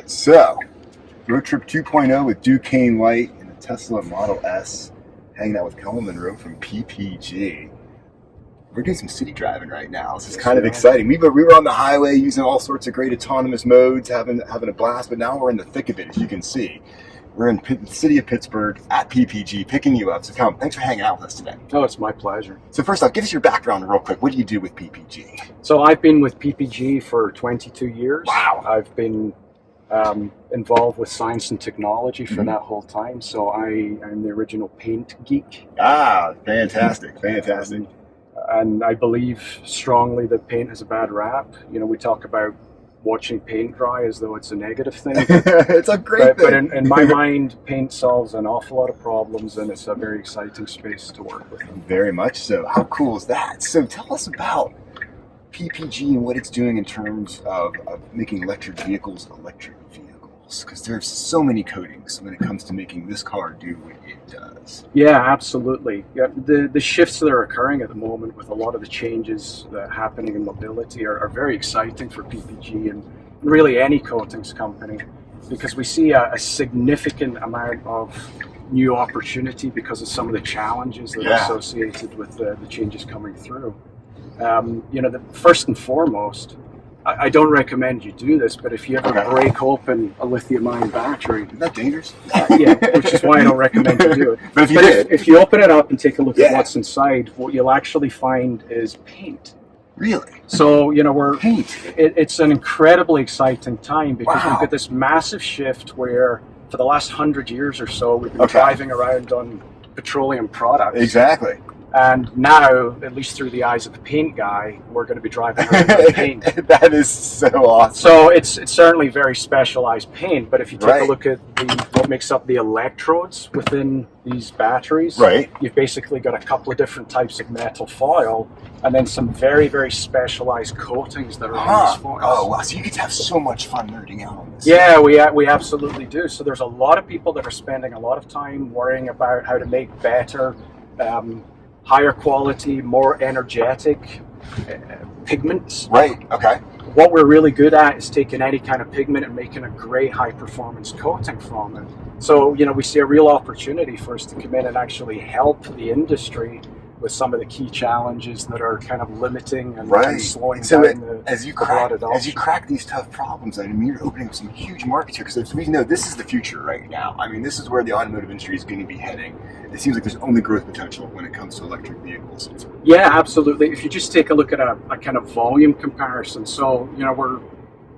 So, Roadtrip 2.0 with Duquesne Light and the Tesla Model S, hanging out with Colin Monroe from PPG. We're doing some city driving right now. This is kind of exciting. We were on the highway using all sorts of great autonomous modes, having a blast, but now we're in the thick of it, as you can see. We're in the city of Pittsburgh at PPG, picking you up. So, Colin, thanks for hanging out with us today. Oh, it's my pleasure. So first off, give us your background real quick. What do you do with PPG? So I've been with PPG for 22 years. Wow. I've been involved with science and technology for that whole time. So I'm the original paint geek. Ah, fantastic, fantastic. And I believe strongly that paint has a bad rap. You know, we talk about watching paint dry as though it's a negative thing. It's a great thing. But in my mind, paint solves an awful lot of problems, and it's a very exciting space to work with. Very much so. How cool is that? So tell us about PPG and what it's doing in terms of making electric vehicles, because there's so many coatings when it comes to making this car do what it does. Yeah, absolutely. Yeah, the shifts that are occurring at the moment with a lot of the changes that are happening in mobility are very exciting for PPG and really any coatings company, because we see a significant amount of new opportunity because of some of the challenges that are associated with the changes coming through. First and foremost, I don't recommend you do this, but if you ever break open a lithium-ion battery... Isn't that dangerous? Yeah, which is why I don't recommend you do it. But if you open it up and take a look at what's inside, what you'll actually find is paint. Really? So, paint. It's an incredibly exciting time because we've got this massive shift where for the last 100 years or so, we've been driving around on petroleum products. Exactly. And now, at least through the eyes of the paint guy, we're going to be driving around with paint. That is so awesome. So it's certainly very specialized paint, but if you take a look at what makes up the electrodes within these batteries, you've basically got a couple of different types of metal foil, and then some very, very specialized coatings that are on these foils. Oh, wow. So you get to have so much fun nerding out on this. Yeah, we absolutely do. So there's a lot of people that are spending a lot of time worrying about how to make better, higher quality, more energetic pigments. Right, okay. What we're really good at is taking any kind of pigment and making a great high performance coating from it. So, we see a real opportunity for us to come in and actually help the industry with some of the key challenges that are kind of limiting and slowing down the broad adoption. As you crack these tough problems, I mean, you're opening up some huge markets here, because we know this is the future right now. I mean, this is where the automotive industry is going to be heading. It seems like there's only growth potential when it comes to electric vehicles. Yeah, absolutely. If you just take a look at a kind of volume comparison, so,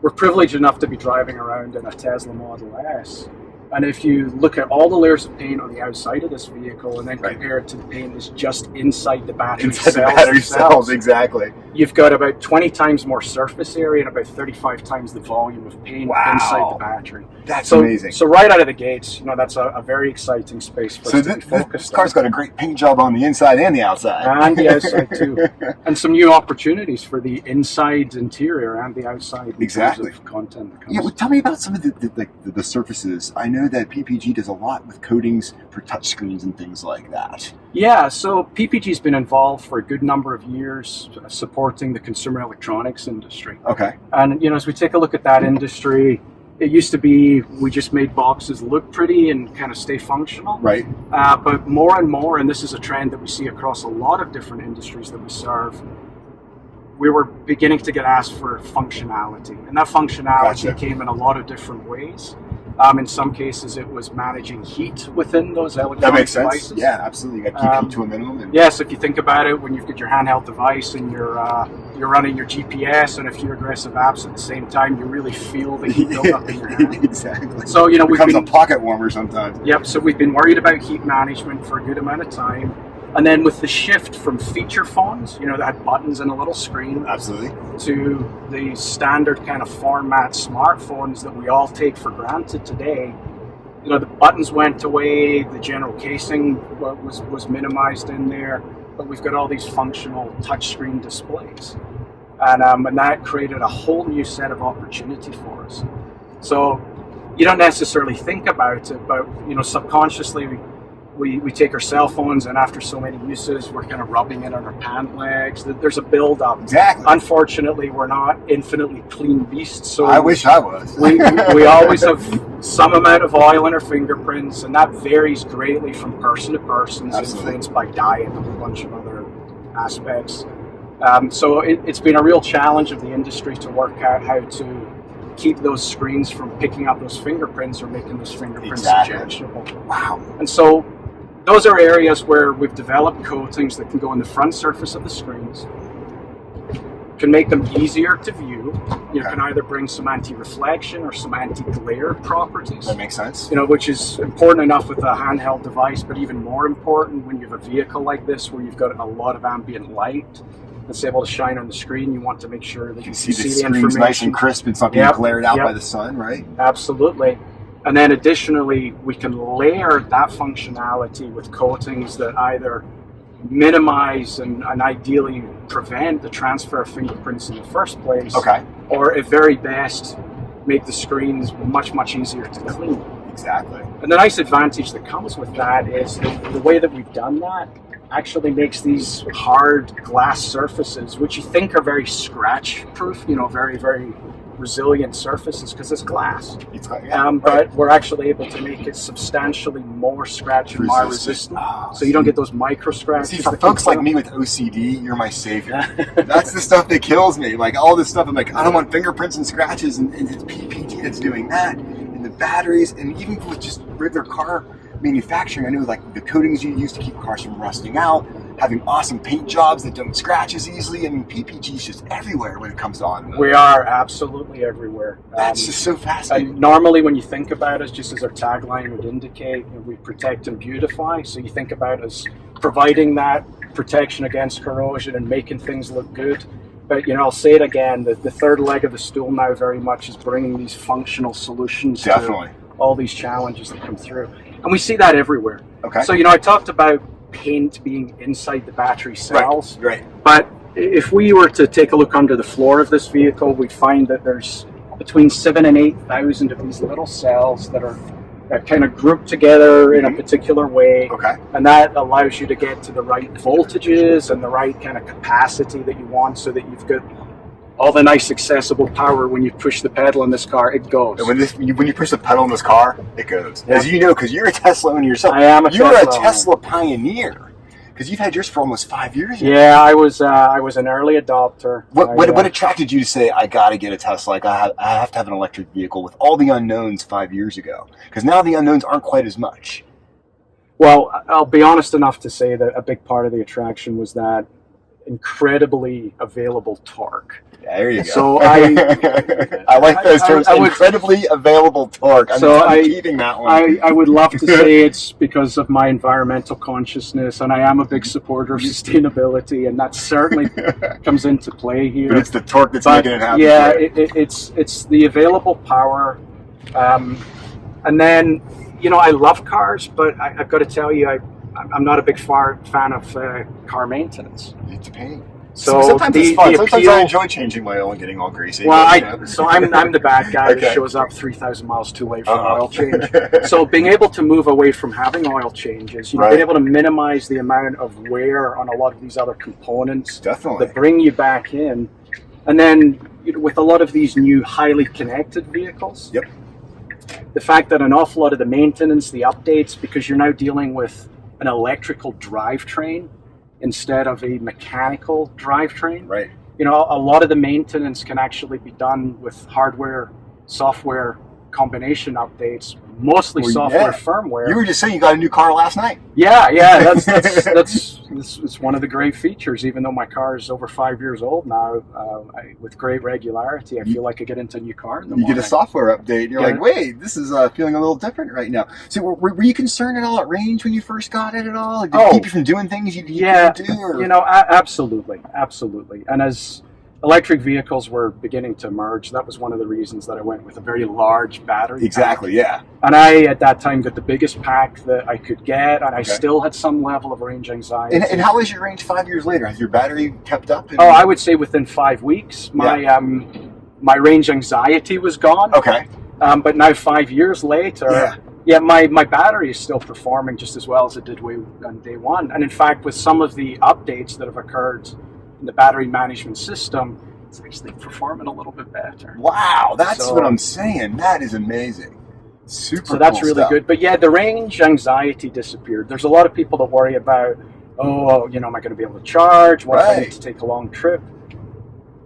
we're privileged enough to be driving around in a Tesla Model S. And if you look at all the layers of paint on the outside of this vehicle and then compare it to the paint that's just inside the battery cells, exactly. You've got about 20 times more surface area and about 35 times the volume of paint inside the battery. That's amazing. So right out of the gates, that's a very exciting space for us to be focused this car's got a great paint job on the inside and the outside. And the outside too. And some new opportunities for the inside interior and the outside in terms of content. Yeah, well, tell me about some of the surfaces. I know that PPG does a lot with coatings for touchscreens and things like that. Yeah, so PPG's been involved for a good number of years supporting the consumer electronics industry. Okay. And, as we take a look at that industry, it used to be we just made boxes look pretty and kind of stay functional. Right. But more and more, and this is a trend that we see across a lot of different industries that we serve, we were beginning to get asked for functionality. And that functionality came in a lot of different ways. In some cases, it was managing heat within those electronic devices. That makes sense. Yeah, absolutely. You got to keep heat to a minimum. So if you think about it, when you've got your handheld device and you're running your GPS and a few aggressive apps at the same time, you really feel the heat build up in your hand. Exactly. So it becomes a pocket warmer sometimes. Yep. So we've been worried about heat management for a good amount of time. And then with the shift from feature phones, that had buttons and a little screen, to the standard kind of format smartphones that we all take for granted today, the buttons went away, the general casing was minimized in there, but we've got all these functional touchscreen displays. And that created a whole new set of opportunity for us. So you don't necessarily think about it, but subconsciously, we take our cell phones, and after so many uses, we're kind of rubbing it on our pant legs. There's a build-up. Exactly. Unfortunately, we're not infinitely clean beasts. So I wish I was. we always have some amount of oil in our fingerprints, and that varies greatly from person to person. It's influenced by diet and a bunch of other aspects. So it's been a real challenge of the industry to work out how to keep those screens from picking up those fingerprints or making those fingerprints objectionable. Wow. And so those are areas where we've developed coatings that can go on the front surface of the screens, can make them easier to view. You can either bring some anti-reflection or some anti-glare properties. That makes sense. Which is important enough with a handheld device, but even more important when you have a vehicle like this where you've got a lot of ambient light that's able to shine on the screen. You want to make sure that you can see the screen's information nice and crisp. It's not being glared out by the sun, right? Absolutely. And then additionally, we can layer that functionality with coatings that either minimize and ideally prevent the transfer of fingerprints in the first place, or at very best, make the screens much, much easier to clean. Exactly. And the nice advantage that comes with that is the way that we've done that actually makes these hard glass surfaces, which you think are very scratch proof, very, very resilient surfaces because it's glass. But we're actually able to make it substantially more scratch and more resistant. So you don't get those micro scratches. See, for folks like me with OCD, you're my savior. That's the stuff that kills me. Like all this stuff, I'm like, I don't want fingerprints and scratches, and it's PPG that's doing that. And the batteries, and even with just regular car manufacturing, I know like the coatings you use to keep cars from rusting out, having awesome paint jobs that don't scratch as easily. I mean, PPG is just everywhere when it comes to automotive. We are absolutely everywhere. That's just so fascinating. And normally when you think about us, just as our tagline would indicate, we protect and beautify. So you think about us providing that protection against corrosion and making things look good. But, I'll say it again, the third leg of the stool now very much is bringing these functional solutions to all these challenges that come through. And we see that everywhere. So, I talked about paint being inside the battery cells. Right. But if we were to take a look under the floor of this vehicle, we'd find that there's between 7,000 and 8,000 of these little cells that are kind of grouped together in a particular way. And that allows you to get to the right voltages and the right kind of capacity that you want, so that you've got all the nice accessible power. When you push the pedal in this car, it goes. And when you push the pedal in this car, it goes. As you know, because you're a Tesla owner yourself. I am a Tesla You're a Tesla pioneer. Because you've had yours for almost 5 years now. Yeah, I was an early adopter. What attracted you to say, I got to get a Tesla? Like I have to have an electric vehicle with all the unknowns 5 years ago? Because now the unknowns aren't quite as much. Well, I'll be honest enough to say that a big part of the attraction was that incredibly available torque. There you go. So I like those terms. Incredibly available torque. I'm keeping that one. I would love to say it's because of my environmental consciousness, and I am a big supporter of sustainability, and that certainly comes into play here. But it's the torque that's making it happen. Yeah, it's the available power, and then I love cars, but I've got to tell you, I'm not a big fan of car maintenance. It's a pain. So sometimes it's fun. Sometimes I enjoy changing my oil and getting all greasy. Well, I'm the bad guy that shows up 3,000 miles too late for an oil change. So being able to move away from having oil changes, being able to minimize the amount of wear on a lot of these other components that bring you back in, and then with a lot of these new highly connected vehicles, the fact that an awful lot of the maintenance, the updates, because you're now dealing with an electrical drivetrain instead of a mechanical drivetrain. Right. A lot of the maintenance can actually be done with hardware, software combination updates, mostly software firmware. You were just saying you got a new car last night. Yeah, that's one of the great features. Even though my car is over 5 years old now, with great regularity, I feel like I get into a new car in the morning. You get a software update, and you're like, wait, this is feeling a little different right now. So were you concerned at all at range when you first got it at all? Did it keep you from doing things you couldn't do? Or? Absolutely. And as electric vehicles were beginning to emerge, that was one of the reasons that I went with a very large battery. Exactly, pack. And I, at that time, got the biggest pack that I could get, and I still had some level of range anxiety. And how was your range 5 years later? Has your battery kept up? I would say within 5 weeks, my range anxiety was gone. Okay. But now 5 years later, Yeah, my battery is still performing just as well as it did on day one. And in fact, with some of the updates that have occurred in the battery management system, it's actually performing a little bit better. Wow, that's what I'm saying. That is amazing. Super So that's cool really stuff. good. But yeah, the range anxiety disappeared. There's a lot of people that worry about, oh, am I going to be able to charge? What if I need to take a long trip?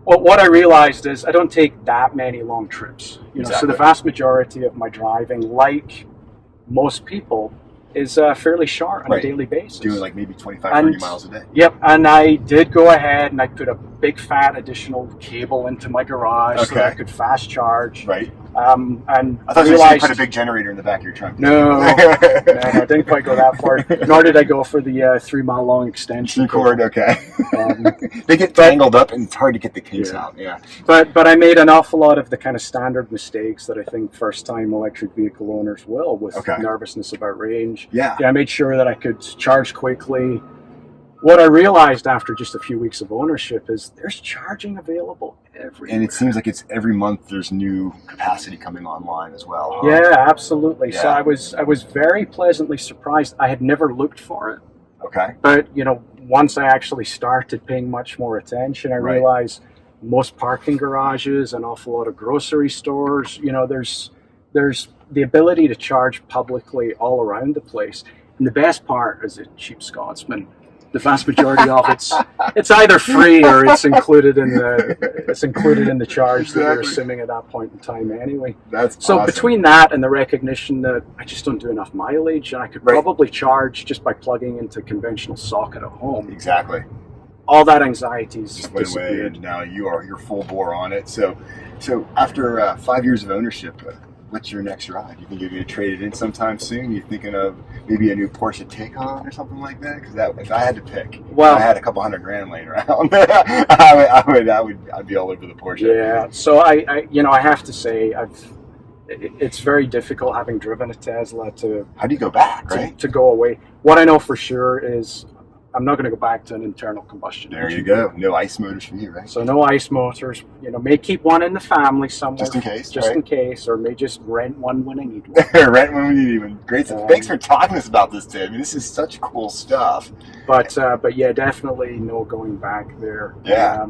Well, what I realized is I don't take that many long trips. So the vast majority of my driving, like most people, is fairly short on a daily basis. Doing like maybe 25, 30 miles a day. Yep, and I did go ahead and I put a big fat additional cable into my garage so that I could fast charge. Right. And I thought you were going to put a big generator in the back of your trunk. No, I didn't quite go that far. Nor did I go for the 3-mile long extension. Cord, okay. They get tangled up and it's hard to get the case out. Yeah. But I made an awful lot of the kind of standard mistakes that I think first-time electric vehicle owners will, with nervousness about range. Yeah. I made sure that I could charge quickly. What I realized after just a few weeks of ownership is there's charging available everywhere. And it seems like it's every month there's new capacity coming online as well. Yeah, absolutely. Yeah. So I was very pleasantly surprised. I had never looked for it. Okay. But, once I actually started paying much more attention, I realized most parking garages, an awful lot of grocery stores, there's the ability to charge publicly all around the place. And the best part is a cheap Scotsman. The vast majority of it's either free or it's included in the charge that you're assuming at that point in time anyway. That's so awesome. Between that and the recognition that I just don't do enough mileage, and I could probably charge just by plugging into a conventional socket at home. Exactly. All that anxiety's just went away, and now you're full bore on it. So after 5 years of ownership, what's your next ride? You think you're going to trade it in sometime soon? You thinking of maybe a new Porsche Taycan or something like that? Because if I had to pick, if I had a couple $100,000 laying around, I'd be all over the Porsche. Yeah. So I have to say it's very difficult having driven a Tesla to. How do you go back? To go away. What I know for sure is I'm not going to go back to an internal combustion engine. There you go. No ICE motors for you, right? So no ICE motors. May keep one in the family somewhere. Just in case. Just in case, or may just rent one when I need one. Rent when we need one. Great. Thanks for talking to us about this, Tim. I mean, this is such cool stuff. But yeah, definitely no going back there. Yeah.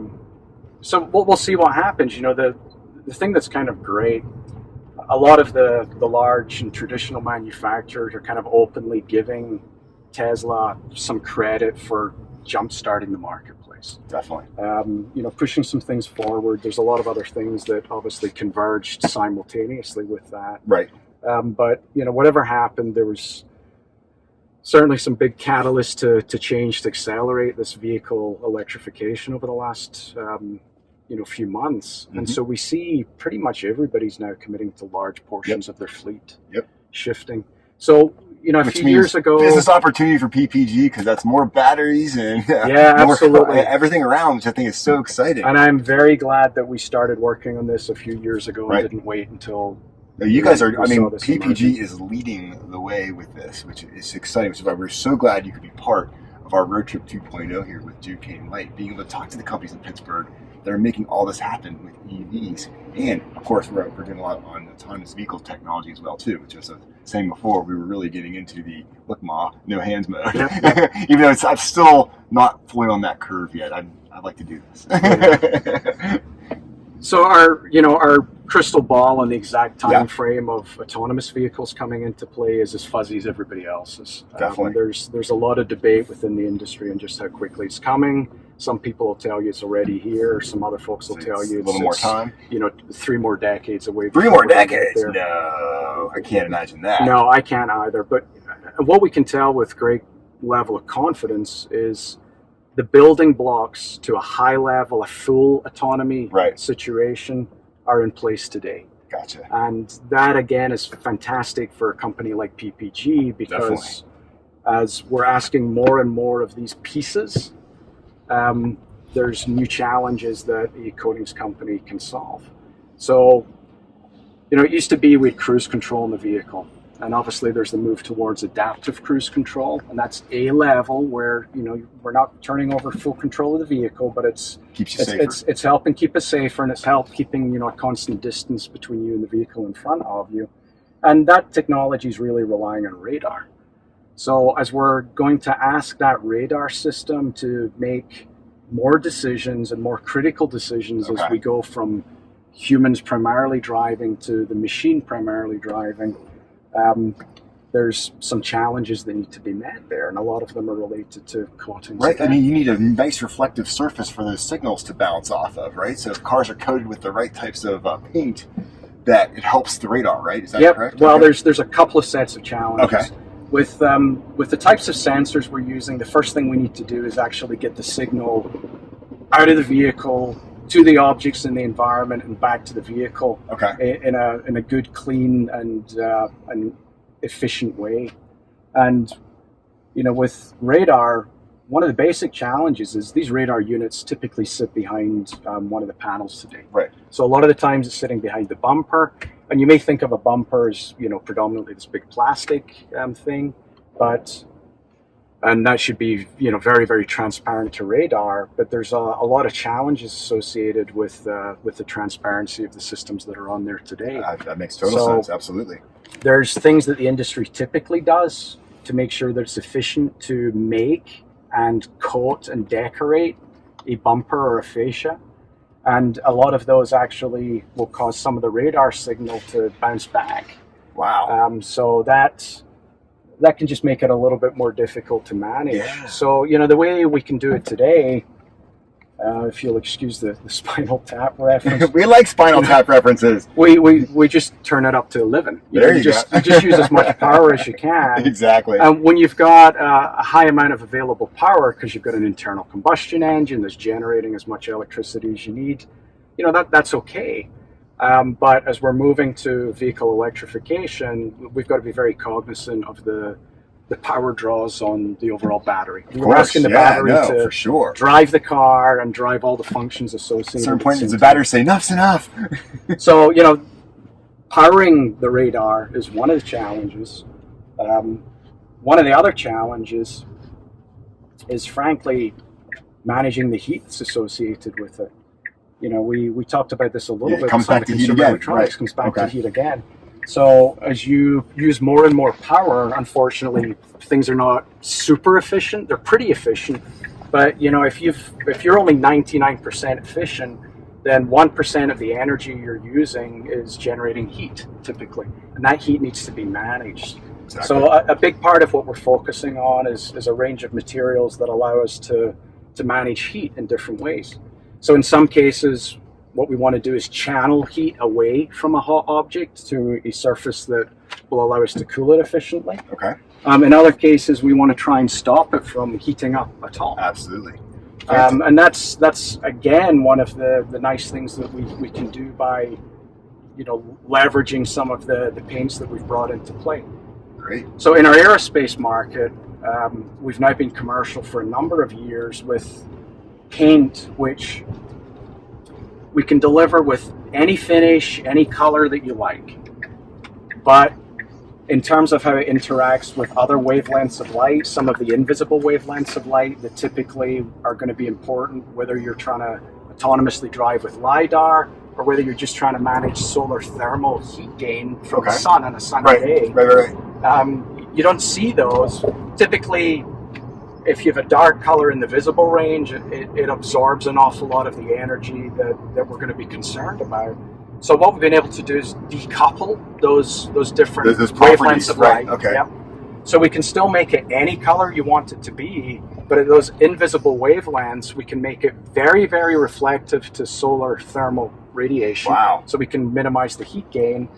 So we'll see what happens. The thing that's kind of great, a lot of the large and traditional manufacturers are kind of openly giving Tesla some credit for jump-starting the marketplace. Definitely. Pushing some things forward. There's a lot of other things that obviously converged simultaneously with that. Right. But whatever happened, there was certainly some big catalysts to change, to accelerate this vehicle electrification over the last few months. And so we see pretty much everybody's now committing to large portions of their fleet shifting. So a few years ago, business opportunity for PPG, because that's more batteries and absolutely everything around, which I think is so exciting. And I'm very glad that we started working on this a few years ago and didn't wait until. You guys are. PPG is leading the way with this, which is exciting. Which is why we're so glad you could be part of our Roadtrip 2.0 here with Duquesne Light, being able to talk to the companies in Pittsburgh that are making all this happen with EVs. And of course, we're doing a lot on autonomous vehicle technology as well too, which was saying before, we were really getting into the look ma, no hands mode. Even though I'm still not fully on that curve yet. I'd like to do this. So our crystal ball and the exact time frame of autonomous vehicles coming into play is as fuzzy as everybody else's. Definitely. There's a lot of debate within the industry on just how quickly it's coming. Some people will tell you it's already here. Some other folks will tell you it's a little more time. 3 more decades away. 3 more decades? No, I can't imagine that. No, I can't either. But what we can tell with great level of confidence is the building blocks to a high level, a full autonomy situation are in place today. Gotcha. And that again is fantastic for a company like PPG, because as we're asking more and more of these pieces, there's new challenges that a coatings company can solve. So, it used to be we'd cruise control in the vehicle. And obviously there's the move towards adaptive cruise control, and that's a level where, we're not turning over full control of the vehicle, but keeps you safer. It's helping keep us safer, and it's helped keeping, a constant distance between you and the vehicle in front of you. And that technology is really relying on radar. So as we're going to ask that radar system to make more decisions and more critical decisions as we go from humans primarily driving to the machine primarily driving, there's some challenges that need to be met there, and a lot of them are related to coatings. Right. I mean, you need a nice reflective surface for those signals to bounce off of, right? So if cars are coated with the right types of paint, that it helps the radar, right? Is that correct? Well, there's a couple of sets of challenges. Okay. With the types of sensors we're using, the first thing we need to do is actually get the signal out of the vehicle to the objects in the environment and back to the vehicle in a good, clean and efficient way. And with radar, one of the basic challenges is these radar units typically sit behind one of the panels today. Right. So a lot of the times it's sitting behind the bumper, and you may think of a bumper as predominantly this big plastic thing, and that should be very, very transparent to radar. But there's a lot of challenges associated with the transparency of the systems that are on there today. That makes total sense. Absolutely. There's things that the industry typically does to make sure that it's efficient to make and coat and decorate a bumper or a fascia. And a lot of those actually will cause some of the radar signal to bounce back. Wow. So that can just make it a little bit more difficult to manage. Yeah. So, the way we can do it today, if you'll excuse the Spinal Tap reference. We like Spinal Tap references. We just turn it up to 11. You just use as much power as you can. Exactly. And when you've got a high amount of available power, because you've got an internal combustion engine that's generating as much electricity as you need, that's okay. But as we're moving to vehicle electrification, we've got to be very cognizant of the power draws on the overall battery. We're asking the battery to for sure drive the car and drive all the functions associated. At a certain point, the battery say enough's enough. So powering the radar is one of the challenges. One of the other challenges is frankly managing the heat that's associated with it. We talked about this a little bit. It comes back to heat again. Electronics comes back to heat again. So as you use more and more power, unfortunately, things are not super efficient. They're pretty efficient, but if you're only 99% efficient, then 1% of the energy you're using is generating heat typically, and that heat needs to be managed. Exactly. So a big part of what we're focusing on is a range of materials that allow us to manage heat in different ways. So in some cases, what we want to do is channel heat away from a hot object to a surface that will allow us to cool it efficiently. Okay. In other cases, we want to try and stop it from heating up at all. Absolutely. And that's again one of the nice things that we can do by leveraging some of the paints that we've brought into play. Great. So in our aerospace market, we've now been commercial for a number of years with paint which we can deliver with any finish, any color that you like. But in terms of how it interacts with other wavelengths of light, some of the invisible wavelengths of light that typically are going to be important, whether you're trying to autonomously drive with LiDAR or whether you're just trying to manage solar thermal heat gain from the sun on a sunny day. Right. You don't see those. Typically, if you have a dark color in the visible range, it absorbs an awful lot of the energy that we're going to be concerned about. So what we've been able to do is decouple those different wavelengths of light. Okay. Yep. So we can still make it any color you want it to be, but at those invisible wavelengths, we can make it very, very reflective to solar thermal radiation. Wow. So we can minimize the heat gain.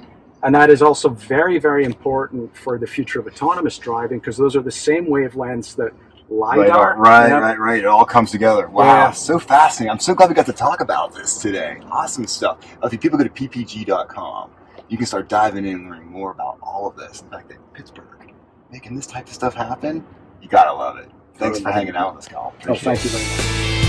And that is also very, very important for the future of autonomous driving, because those are the same wavelengths that LiDAR. Right. It all comes together. Wow, yeah. So fascinating. I'm so glad we got to talk about this today. Awesome stuff. If people go to ppg.com, you can start diving in and learning more about all of this. In fact, that Pittsburgh making this type of stuff happen, you gotta love it. Thanks for hanging out with us, Colin. Thank you very much.